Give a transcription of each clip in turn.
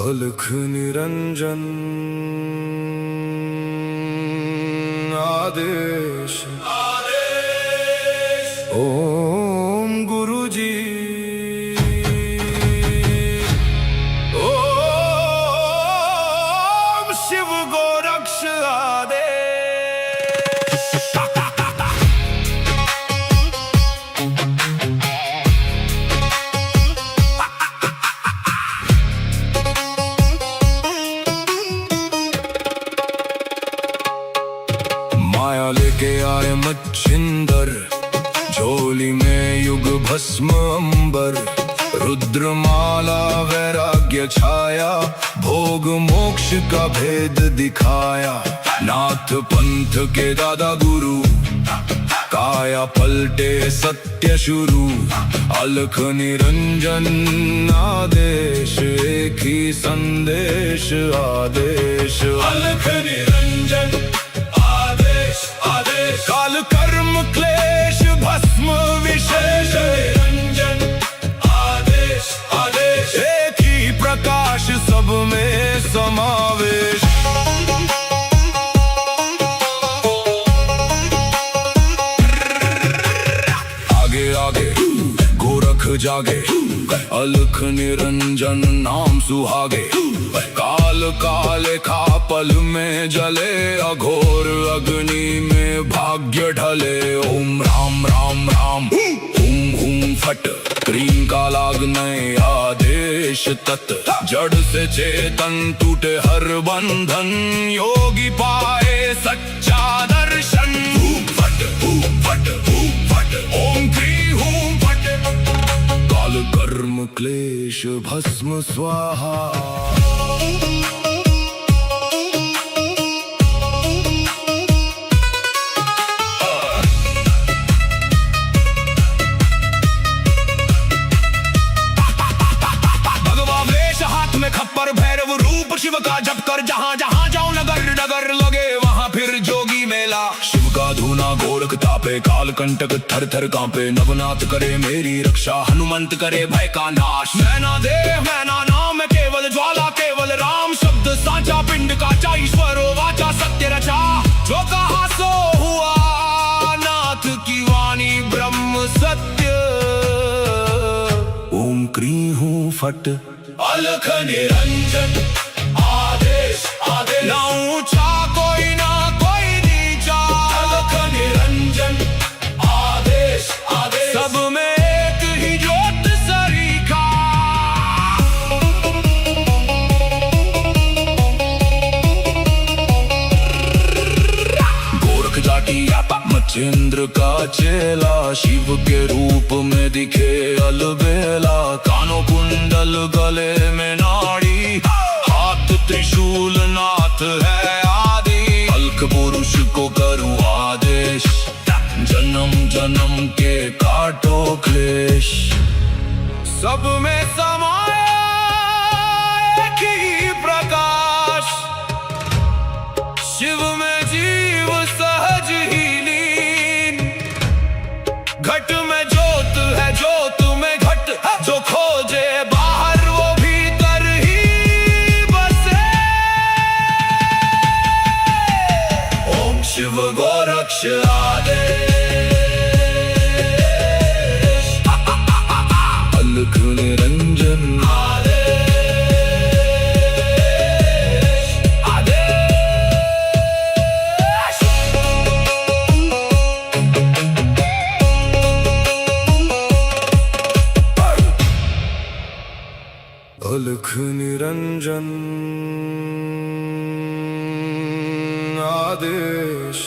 अलख निरंजन आदेश ओम गुरु जी ओम शिव गोरक्ष आदेश। माया लेके आए मच्छिंदर, झोली में युग भस्म अंबर। रुद्रमाला वैराग्य छाया, भोग मोक्ष का भेद दिखाया। नाथ पंथ के दादा गुरु, काया पलटे सत्य शुरू। अलख निरंजन आदेश, एक ही संदेश आदेश। अलख निरंजन काल कर्म क्लेश भस्म विशेष। निरंजन आदेश आदेश, एक ही प्रकाश सब में समावेश। आगे आगे गोरख जागे, अलख निरंजन नाम सुहागे। काल काले खा पल में जले, अघोर अग्नि में भाग्य ढले। ओम राम राम राम हुम हुम फट, क्रीम का लागने आदेश तत्। जड़ से चेतन टूटे हर बंधन, योगी पाए सच्चा दर्शन। हुम फट ओम क्री हुम फट, काल कर्म क्लेश भस्म स्वाहा। खप्पर भैरव रूप शिव का जप कर, जहाँ जहाँ जाऊं नगर नगर लगे वहाँ फिर जोगी मेला। शिव का धूना गोरख तापे, काल कंटक थर थर कांपे। नवनाथ करे मेरी रक्षा, हनुमंत करे भय का नाश। मैना देह मैना नाम केवल ज्वाला, केवल राम शब्द साचा। पिंड काचा ईश्वरो वाचा, सत्य रचा। जो कहा सो हुआ, नाथ की वाणी ब्रह्म सत्य। ओम क्री हूँ फट, अलख निरंजन आदेश आदेश। ना ऊंचा कोई ना कोई नीचा, अलख निरंजन आदेश आदेश। सब में एक ही ज्योत सरीखा। गोरख जाटी मच्छिंद्र का चेला, शिव के रूप में दिखे अलबेला। कानों कुंडल गले में नाड़ी, हाथ त्रिशूल नाथ है आदि। अलख पुरुष को करूं आदेश, जन्म जन्म के काटो क्लेश। सब में समाया एक ही प्रकाश, शिव में जीव सहज ही लीन। घट में ज्योत है, ज्योत में घट। जो खोजे बाहर वो भीतर ही बसे। ओम शिव गोरक्ष आदेश। अलख निरंजन अलख निरंजन आदेश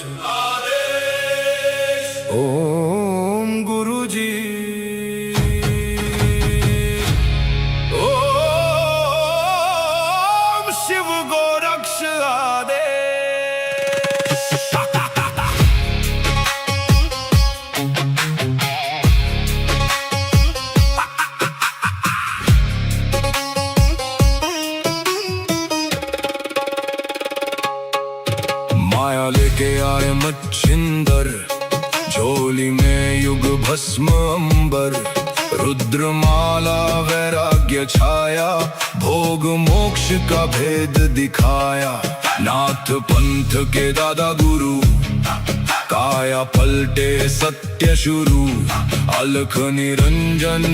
ओम गुरु जी ओम शिव गोरक्ष आदेश। माया लेके आए मच्छिंदर, झोली में युग भस्म अंबर। रुद्रमाला वैराग्य वैराग्य छाया, भोग मोक्ष का भेद दिखाया। नाथ पंथ के दादा गुरु, काया पलटे सत्य शुरू। अलख निरंजन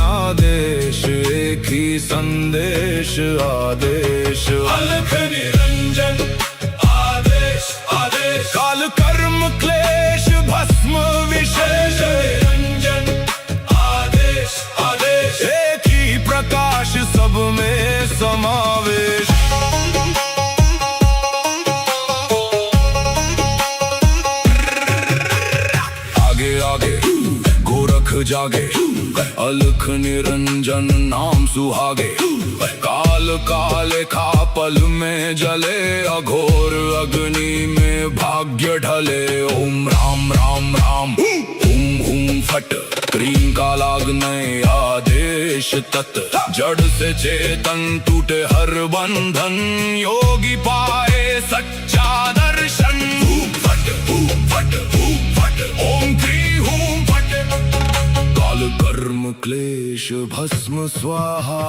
आदेश, एक ही संदेश आदेश। अलख निरंजन आदेश आदेश, काल कर्म क्लेश भस्म विशेष। निरंजन आदेश आदेश, एक ही प्रकाश सब में समावेश। आगे आगे गोरख जागे, अलख निरंजन नाम सुहागे। काल काले खा पल में जले, अघोर अग्नि में भाग्य ढले। ओम राम राम राम, हुम हुम फट, क्रीम का लागने आदेश तत्। जड़ से चेतन टूटे हर बंधन, योगी पाए सच्चा दर्शन। हुम फट हुम फट हुम फट, ओम क्री हुम फट। काल कर्म क्लेश भस्म स्वाहा।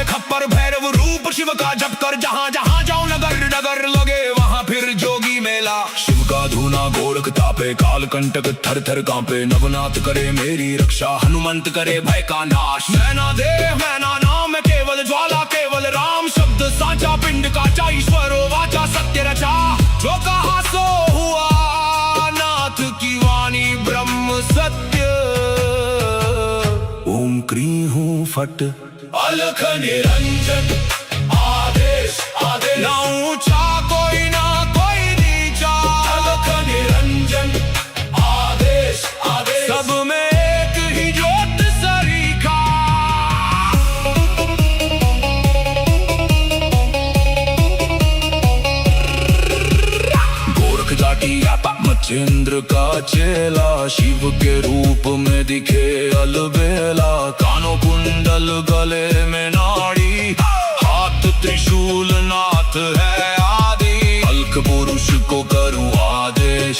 खप्पर भैरव रूप शिव का जप कर, जहाँ जहाँ जाऊं नगर नगर लगे वहाँ फिर जोगी मेला। शिव का धूना गोरख तापे, काल कंटक थर थर कांपे। नवनाथ करे मेरी रक्षा, हनुमंत करे भय का नाश। मैना देह मैना नाम है केवल ज्वाला, केवल राम शब्द साचा। पिंड काचा ईश्वरो वाचा, सत्य रचा जो कहा सो हुआ। नाथ की वाणी ब्रह्म सत्य। ओम क्री हूँ फट, अलख निरंजन आदेश आदेश। ना ऊंचा कोई ना कोई नीचा, अलख निरंजन आदेश आदेश। सब में एक ही ज्योत सरीखा। गोरख जाटी मच्छिंद्र का चेला, शिव के रूप में दिखे अलबेला। कानों कुंडल गले में नाड़ी, हाथ त्रिशूल नाथ है आदि। अलख पुरुष को करूं आदेश,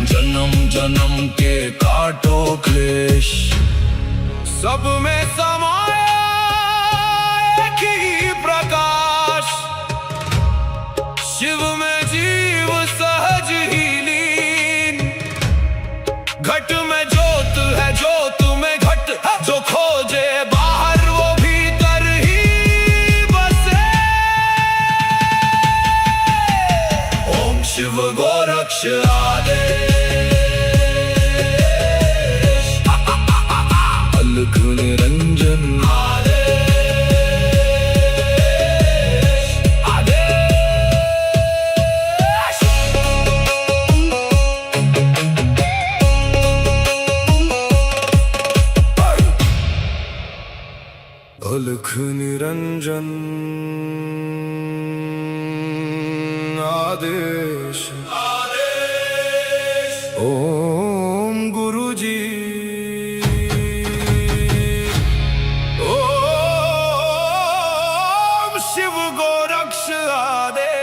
जन्म जन्म के काटो क्लेश। सब में समाया एक ही प्रकाश, शिव में जीव सहज ही लीन। घट में ज्योत है, ज्योत में घट, जो खोजे बाहर वो भीतर ही बसे। ओम शिव गोरक्ष आदेश, अलख निरंजन आदेश आदेश। अलख निरंजन आदेश आदेश। ओम गुरु जी, ओम शिव गोरक्ष आदेश।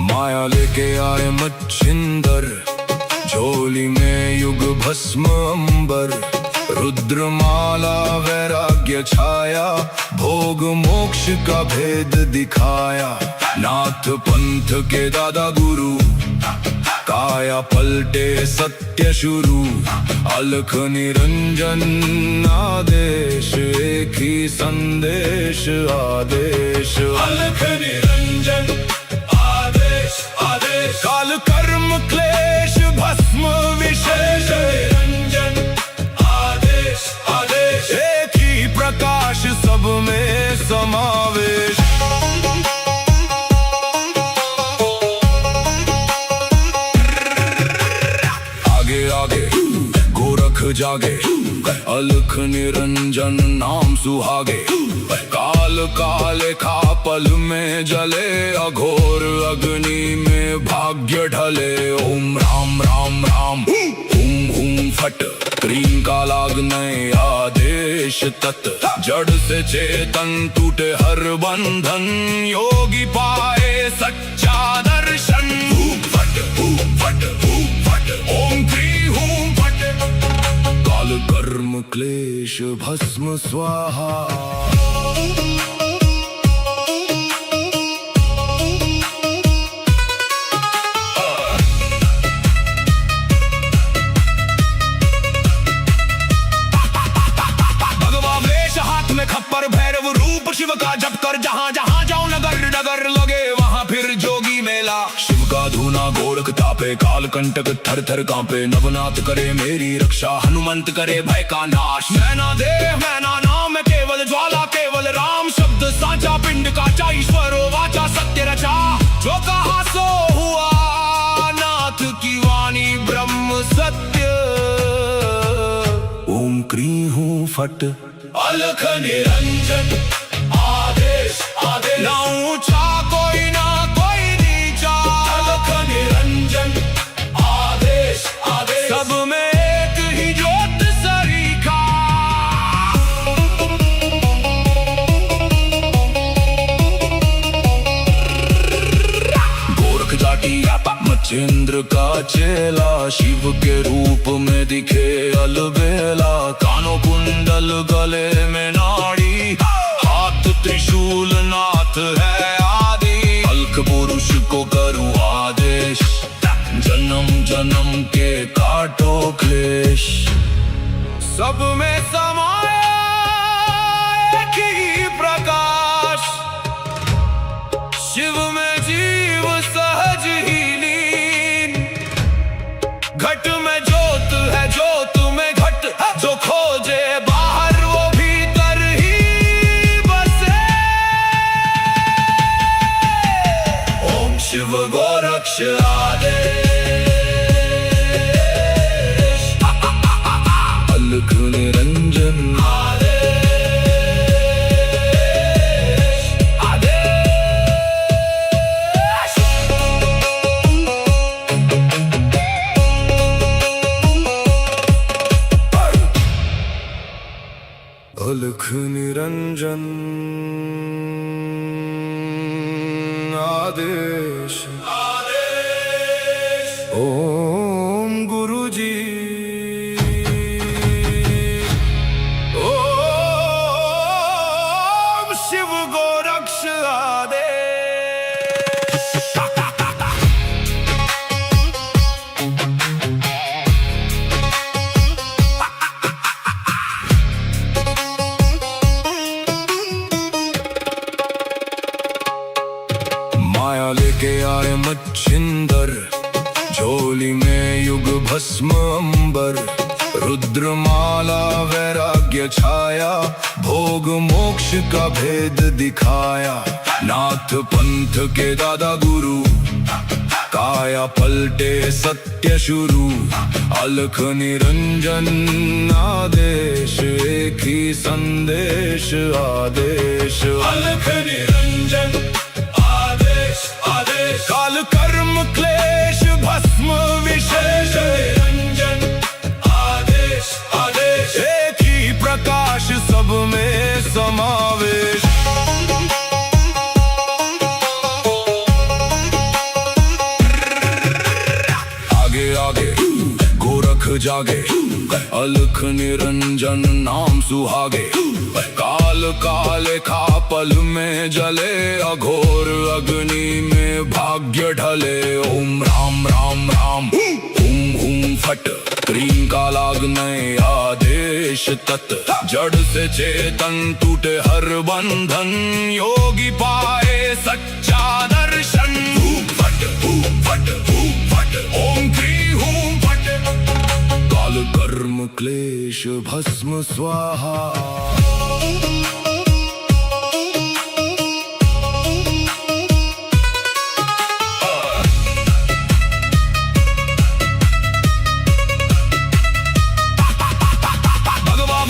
माया लेके आए मच्छिंदर, झोली में युग भस्म अंबर। रुद्रमाला वैराग्य छाया, भोग मोक्ष का भेद दिखाया। नाथ पंथ के दादा गुरु, काया पलटे सत्य शुरू। अलख निरंजन आदेश, एक ही संदेश आदेश। अलख निरंजन आदेश आदेश, काल कर्म क्लेश भस्म विशेष। निरंजन आदेश आदेश, एक ही प्रकाश सब में समावेश। आगे आगे गोरख जागे, अलख निरंजन नाम सुहागे। काल काले खा पल में जले, अघोर अग्नि में भाग्य ढले। ओम राम राम राम हुम हुम फट, क्रीम का लागने आदेश तत्। जड़ से चेतन टूटे हर बंधन, योगी पाए सच्चा दर्शन। हुम फट हुम फट हुम फट, ओम क्री हुम फट। काल कर्म क्लेश भस्म स्वाहा। खप्पर भैरव रूप शिव का जप कर, जहाँ जहाँ जाऊं नगर नगर लगे वहाँ फिर जोगी मेला। शिव का धूना गोरख तापे, काल कंटक थर थर कांपे। नवनाथ करे मेरी रक्षा, हनुमंत करे भय का नाश। मैना देह मैना नाम केवल ज्वाला, केवल राम शब्द साचा। पिंड काचा ईश्वरो वाचा, सत्य रचा। जो कहा सो हुआ, नाथ की वाणी ब्रह्म सत्य। ओम क्री हूँ फट, अलख निरंजन आदेश आदेश। ना ऊंचा कोई ना कोई नीचा, अलख निरंजन आदेश आदेश। सब में एक ही ज्योत सरीखा। गोरख जाटी मच्छिंद्र का चेला, शिव के रूप में दिखे अलबेला। कानों कुंडल गले में नाड़ी, हाथ त्रिशूल नाथ है आदि। अलख पुरुष को करूं आदेश, जन्म जन्म के काटो क्लेश। सब में समाया एक ही प्रकाश, शिव में जीव सहज ही लीन। घट में ज्योत है ज्योत में घट, जो खोजे बाहर वो भीतर ही बसे। ओम शिव गोरक्ष आदेश। अलख निरंजन आदेश आदेश। अलख निरंजन आदेश आदेश। ओम गुरु जी। ओम शिव गोरक्ष आदेश। माया लेके आए मच्छिंदर, झोली में युग भस्म अंबर। रुद्रमाला वैराग्य छाया, भोग मोक्ष का भेद दिखाया। नाथ पंथ के दादा गुरु, काया पलटे सत्य शुरू। अलख निरंजन आदेश, एक ही संदेश आदेश। अलख निरंजन आदेश आदेश। काल कर्म क्लेश भस्म विशेष। निरंजन आदेश आदेश। एक ही प्रकाश सब में समावेश। आगे आगे गोरख जागे, अलख निरंजन नाम सुहागे। काल काले खा पल में जले, अघोर अग्नि में भाग्य ढले। ओम राम राम राम हुम हुम फट, क्रीम का लागने आदेश तत्। जड़ से चेतन टूटे हर बंधन, योगी पाए सच्चा दर्शन। हुम फट हुम फट हुम फट, ओम क्री हुम फट। काल कर्म क्लेश भस्म स्वाहा। भगवा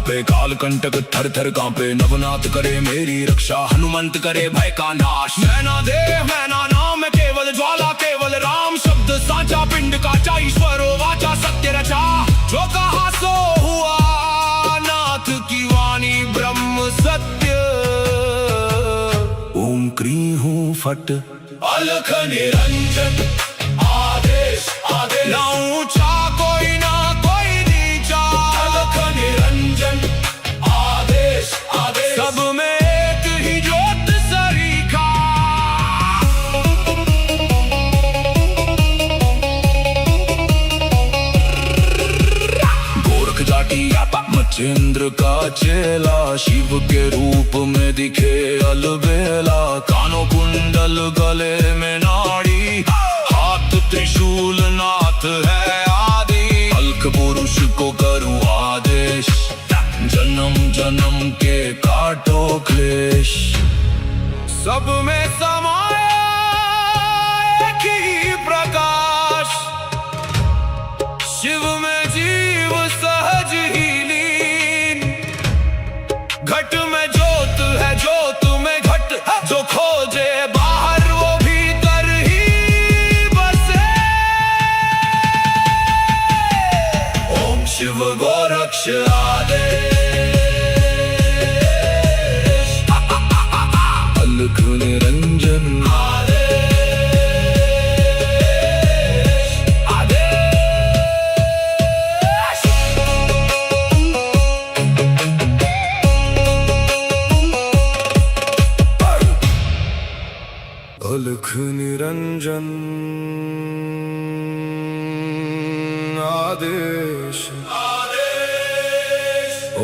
तापे काल कंटक थर थर कांपे नवनाथ करे मेरी रक्षा हनुमंत करे भय का नाश मैना देह मैना नाम है केवल ज्वाला केवल राम शब्द साचा पिंड काचा ईश्वरो वाचा सत्य रचा जो कहा सो हुआ नाथ की वाणी ब्रह्म सत्य ओम क्री हूँ फट अलख निरंजन आदेश आदेश ना ऊंचा कोई ना कोई नीचा अलख निरंजन आदेश आदेश सब में एक ही ज्योत सरीखा गोरख जाटी मचेंद्र का चेला शिव के रूप में दिखे अलबेला कानों कुंडल गले में नाड़ी हाथ त्रिशूल नाथ है आदि अलख पुरुष को करूँ आदेश जन्म जन्म के काटो क्लेश सब में समाया एक ही प्रकाश शिव में जीव सहज ही लीन घट में ज्योत है ज्योत में घट जो खोजे बाहर वो भीतर ही बसे ओम शिव गोरक्ष आदेश अलख निरंजन अलख निरंजन आदेश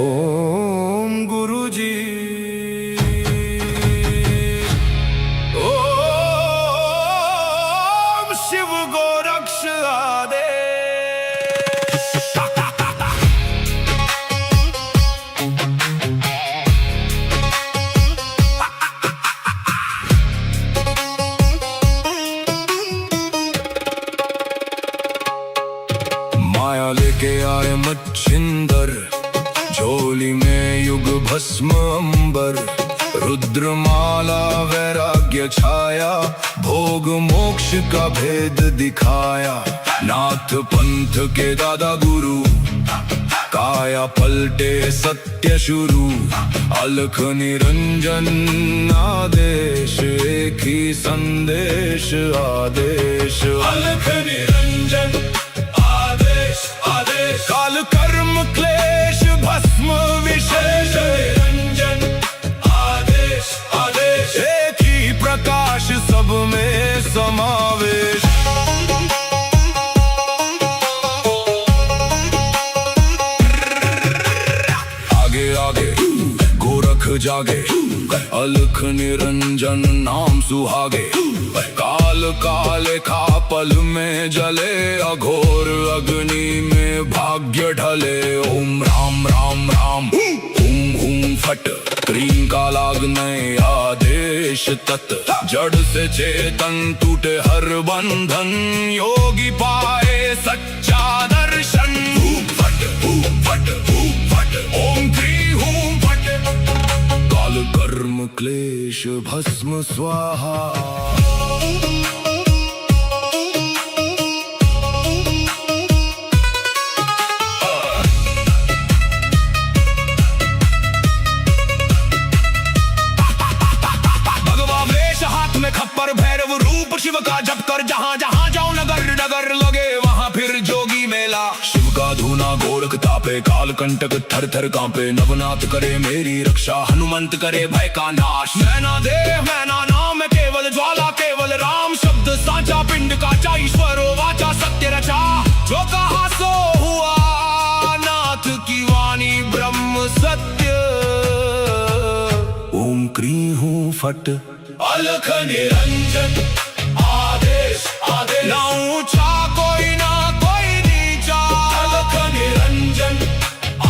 ओम गुरु जी ओम शिव गोरक्ष आदेश माया लेके आए मच्छिंदर झोली में युग भस्म अंबर रुद्रमाला वैराग्य छाया भोग मोक्ष का भेद दिखाया नाथ पंथ के दादा गुरु काया पलटे सत्य शुरू अलख निरंजन आदेश एक ही संदेश आदेश अलख निरंजन आदेश आदेश काल कर्म क्लेश भस्म विशेष निरंजन आदेश आदेश एक ही प्रकाश सब में समावेश आगे आगे गोरख जागे अलख निरंजन नाम सुहागे काल काले खा पल में जले अघोर अग्नि में भाग्य ढले ओम राम राम राम हूं हूं फट क्रीम का लागने आदेश तत् जड़ से चेतन टूटे हर बंधन योगी पाए सच्चा दर्शन फट ओम क्री हूं फट काल कर्म क्लेश भस्म स्वाहा खप्पर भैरव रूप शिव का जप कर जहाँ जहाँ जाओ नगर नगर लगे वहाँ फिर जोगी मेला शिव का धूना गोरख तापे काल कंटक थर थर कांपे नवनाथ करे मेरी रक्षा हनुमंत करे भय का नाश मैना देह मैना नाम है केवल ज्वाला केवल राम शब्द साचा पिंड काचा ईश्वरो वाचा सत्य रचा जो कहा सो हुआ नाथ की वाणी ब्रह्म सत्य ओम क्री हूँ फट अलख निरंजन आदेश आदेश ना ऊंचा कोई ना कोई नीचा अलख निरंजन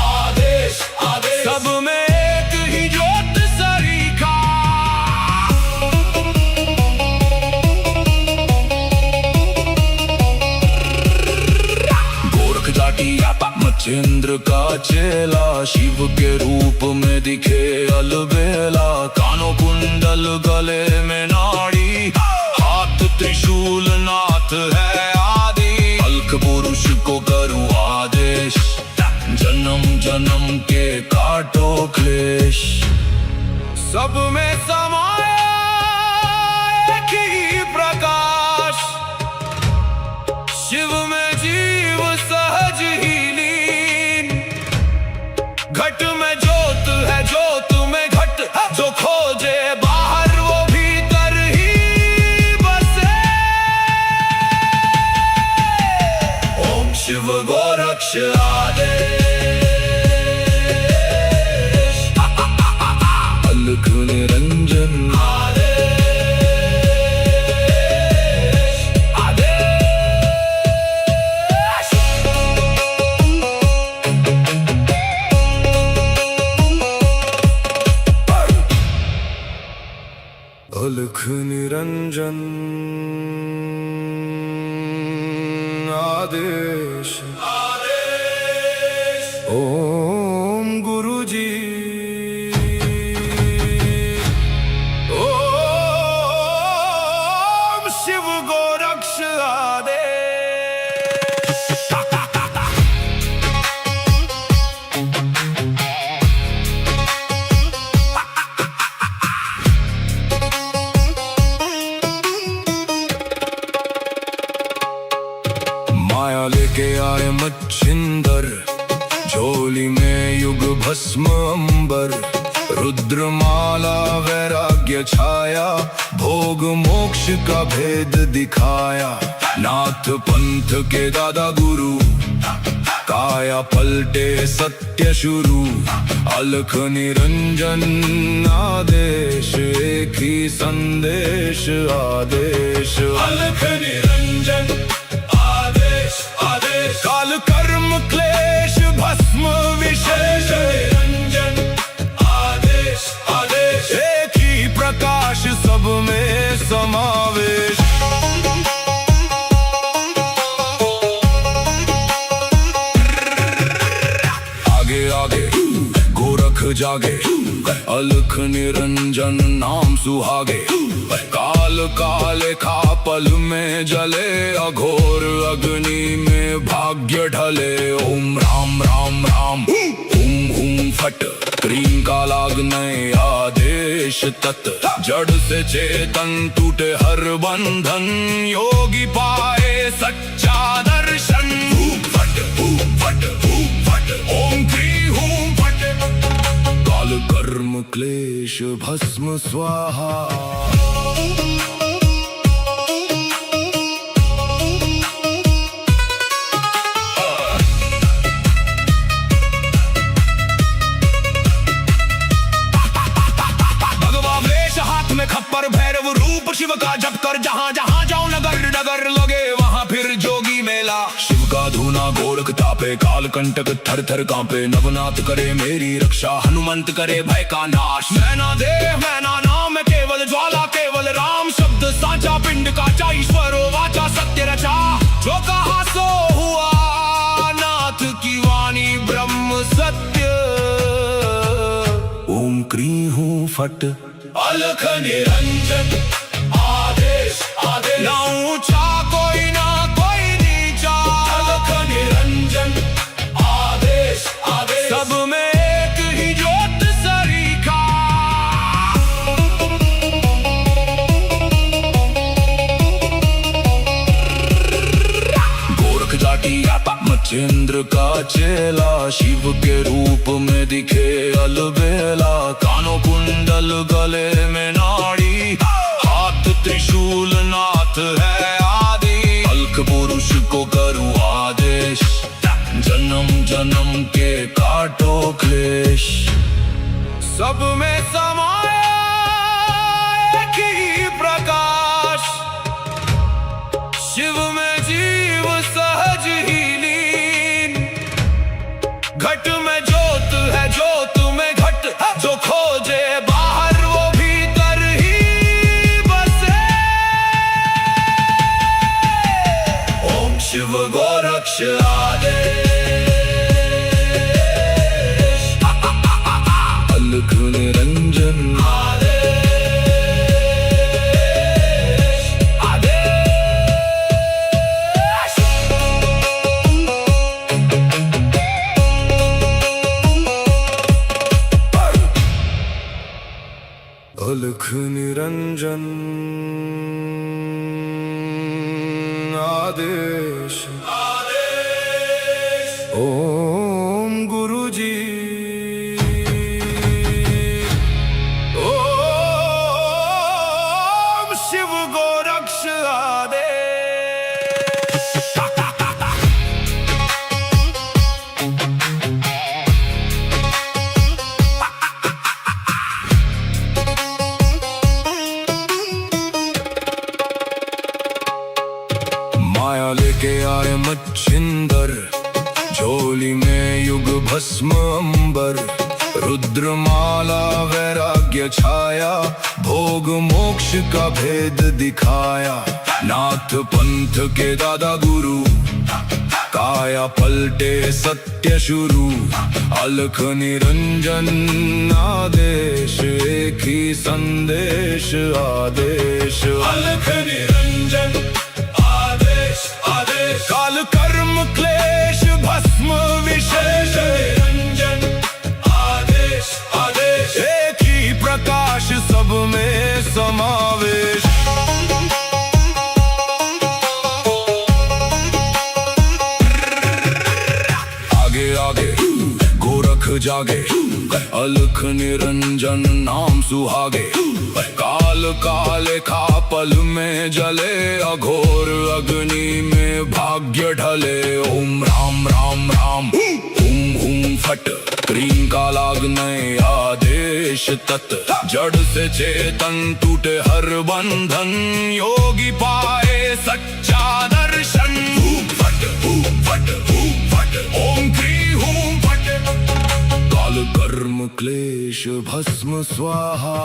आदेश आदेश सब में एक ही ज्योत सरीखा गोरख जाटी मचेंद्र का चेला शिव के रूप में दिखे अलबेला। कानों कुंडल गले में नाड़ी, हाथ त्रिशूल नाथ है आदि। अलख पुरुष को करूँ आदेश, जन्म जन्म के काटो क्लेश। सब में समाया एक ही प्रकाश, शिव में जीव सहज ही लीन। घट में ज्योत है, ज्योत में घट, जो खोजे बाहर वो भीतर ही बसे। ओम शिव गोरक्ष आदेश, अलख निरंजन आदेश, आदेश। अलख निरंजन आदेश, आदेश। ओम गुरुजी, ओम शिव गोरक्ष आदेश। माया लेके आए मच्छिंदर, झोली में युग भस्म अंबर। रुद्रमाला वैराग्य छाया, भोग मोक्ष का भेद दिखाया। नाथ पंथ के दादा गुरु, काया पलटे सत्य शुरू। अलख निरंजन आदेश, एक ही संदेश आदेश। अलख निरंजन आदेश, आदेश। काल कर्म क्लेश भस्म विशेष, निरंजन आदेश, आदेश। एक ही प्रकाश सब में समावेश। आगे आगे गोरख जागे, अलख निरंजन नाम सुहागे। काल काले खा पल में जले, अघोर अग्नि में भाग्य ढले। ओम राम राम राम, हुम हुम फट, क्रीम का लागने आदेश तत्। जड़ से चेतन टूटे हर बंधन, योगी पाए सच्चा दर्शन। हुम फट, हुम फट, हुम फट, ओम क्री हुम फट। काल कर्म क्लेश भस्म स्वाहा। खप्पर भैरव रूप शिव का जप कर, जहाँ जहाँ जाऊं नगर नगर लगे वहाँ फिर जोगी मेला। शिव का धूना गोरख तापे, काल कंटक थर थर कांपे। नवनाथ करे मेरी रक्षा, हनुमंत करे भय का नाश। मैना देव मैना नाम केवल ज्वाला, केवल राम शब्द साचा। पिंड का ईश्वर वाचा, सत्य रचा। जो कहा सो हुआ, नाथ की वाणी ब्रह्म सत्य। ओम क्री हूँ फट, अलख निरंजन आदेश, आदेश। ना ऊंचा कोई ना कोई नीचा, अलख निरंजन आदेश, आदेश। सब में एक ही ज्योत सरीखा। गोरख जाटी मचेंद्र का चेला, शिव के रूप में दिखे अलबेला। कानों कुंडल गले में नाड़ी, हाथ त्रिशूल नाथ है आदि। अलख पुरुष को करूँ आदेश, जन्म जन्म के काटो क्लेश। सब में समाया एक ही प्रकाश, शिव में जीव सहज ही लीन। घट में ज्योत है, ज्योत में घट, जो खोजे बाहर वो भीतर ही बसे। ओम शिव गोरक्ष आदेश। अलख निरंजन आदेश ओम गुरुजी ओम शिव गोरक्ष आदेश। माया लेके आए मच्छिंदर, झोली में युग भस्म अंबर, रुद्रमाला वैराग्य छाया, भोग मोक्ष का भेद दिखाया। नाथ पंथ के दादा गुरु, काया पलटे सत्य शुरू, अलख निरंजन आदेश, एक ही संदेश आदेश। अलख निरंजन काल कर्म क्लेश भस्म विशेष, निरंजन आदेश आदेश, एक ही प्रकाश सब में समावेश। आगे आगे गोरख जागे, अलख निरंजन नाम सुहागे, काल काले खा पल में जले, अघोर अग्नि में भाग्य ढले। ओम राम राम राम हुम हुम फट, क्रीम का लागने आदेश तत्, जड़ से चेतन टूटे हर बंधन, योगी पाए सच्चा दर्शन। हुम फट ओम क्री हुम फट, काल कर्म क्लेश भस्म स्वाहा।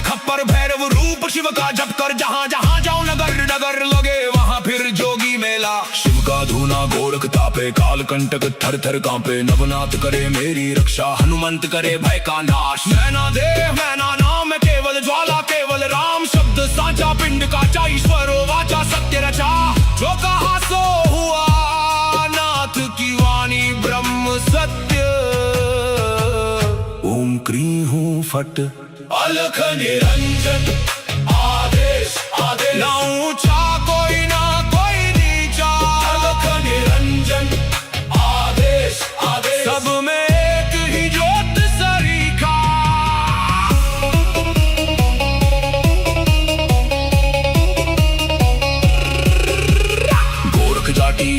खप्पर भैरव रूप शिव का जप कर, जहाँ जहाँ जाओ नगर नगर लगे वहाँ फिर जोगी मेला। शिव का धूना गोरख तापे, काल कंटक थर थर कांपे, नवनाथ करे मेरी रक्षा, हनुमंत करे भय का नाश। मैना देह मैना नाम केवल ज्वाला, केवल राम शब्द साचा, पिंड काचा ईश्वरो वाचा सत्य रचा। जो कहा सो हुआ, नाथ की वाणी ब्रह्म सत्य। ओम क्री हूँ फट, अलख निरंजन आदेश आदेश, ना ऊंचा कोई ना कोई नीचा, अलख निरंजन आदेश आदेश, सब में एक ही ज्योत सरीखा। गोरख जाटी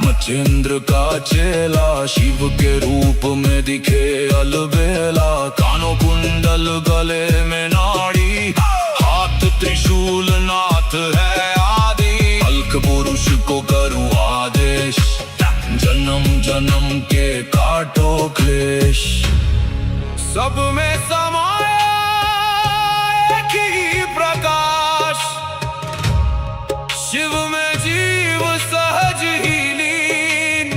मच्छिंद्र का चेला, शिव के रूप में दिखे अलबेला। कानों कुंडल गले में नाड़ी, हाथ त्रिशूल नाथ है आदि, अलख पुरुष को करूं आदेश, जन्म जन्म के काटो क्लेश। सब में समाया एक ही प्रकाश, शिव में जीव सहज ही लीन।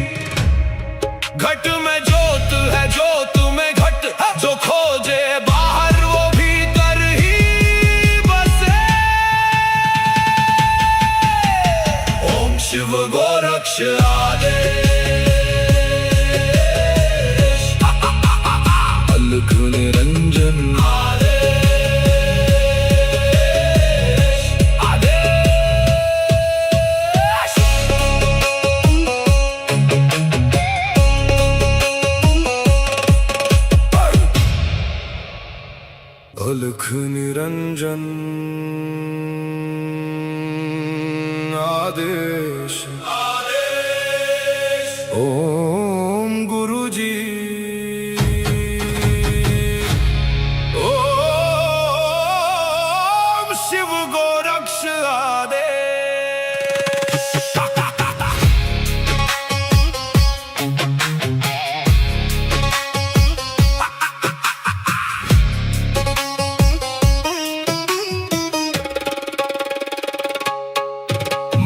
घट में ज्योत है ज्योत में घट, जो खोजे बाहर वो भीतर ही बसे। ओम शिव गोरक्ष आदेश, अलख निरंजन अलख निरंजन आदेश ओम गुरुजी ओम शिव गोरक्ष आदेश।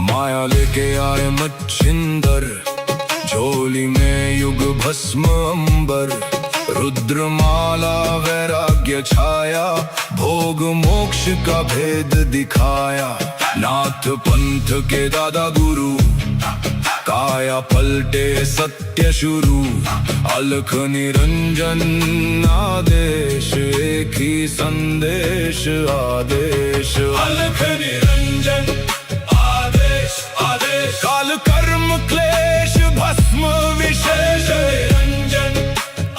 माया लेके आए मच्छिंदर, झोली में युग भस्म अंबर, रुद्रमाला वैराग्य छाया, भोग मोक्ष का भेद दिखाया। नाथ पंथ के दादा गुरु, काया पलटे सत्य शुरू। अलख निरंजन आदेश, एक ही संदेश आदेश। अलख निरंजन आदेश आदेश, काल कर्म क्लेश भस्म विशेष। निरंजन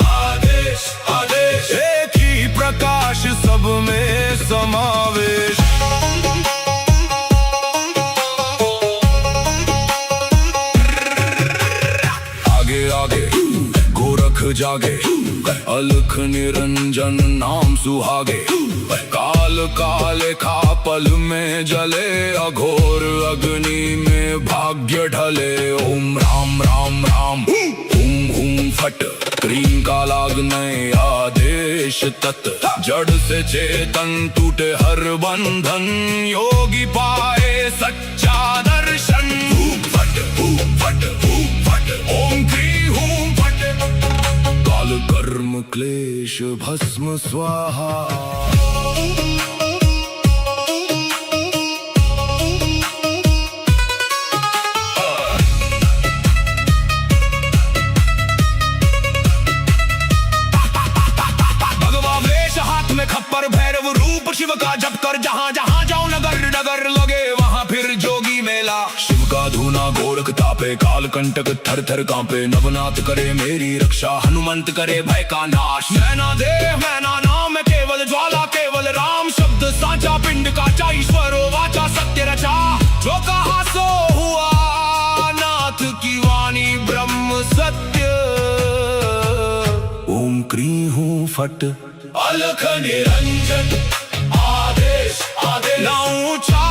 आदेश आदेश, एक ही प्रकाश सब में समावेश। आगे आगे गोरख जागे, अलख निरंजन नाम सुहागे। काल काले खा पल में जले, अघोर अग्नि में भाग्य ढले। ओम राम राम राम, हुम हुम फट, क्रीम का लागने आदेश तत्। जड़ से चेतन टूटे हर बंधन, योगी पाए सच्चा दर्शन। फट फट फट, ओम क्री हूं फट। काल कर्म क्लेश भस्म स्वाहा। खप्पर भैरव रूप शिव का जप कर, जहाँ जहाँ जाऊं नगर नगर लगे वहाँ फिर जोगी मेला। शिव का धूना गोरख तापे, काल कंटक थर थर कांपे। नवनाथ करे मेरी रक्षा, हनुमंत करे भय का नाश। मैना देह मैना नाम केवल ज्वाला, केवल राम शब्द साचा। पिंड का ईश्वरो वाचा, सत्य रचा। जो कहा सो हुआ, नाथ की वाणी ब्रह्म सत्य। ओम क्री हूं फट, अलख निरंजन आदेश आदेश। ना ऊंचा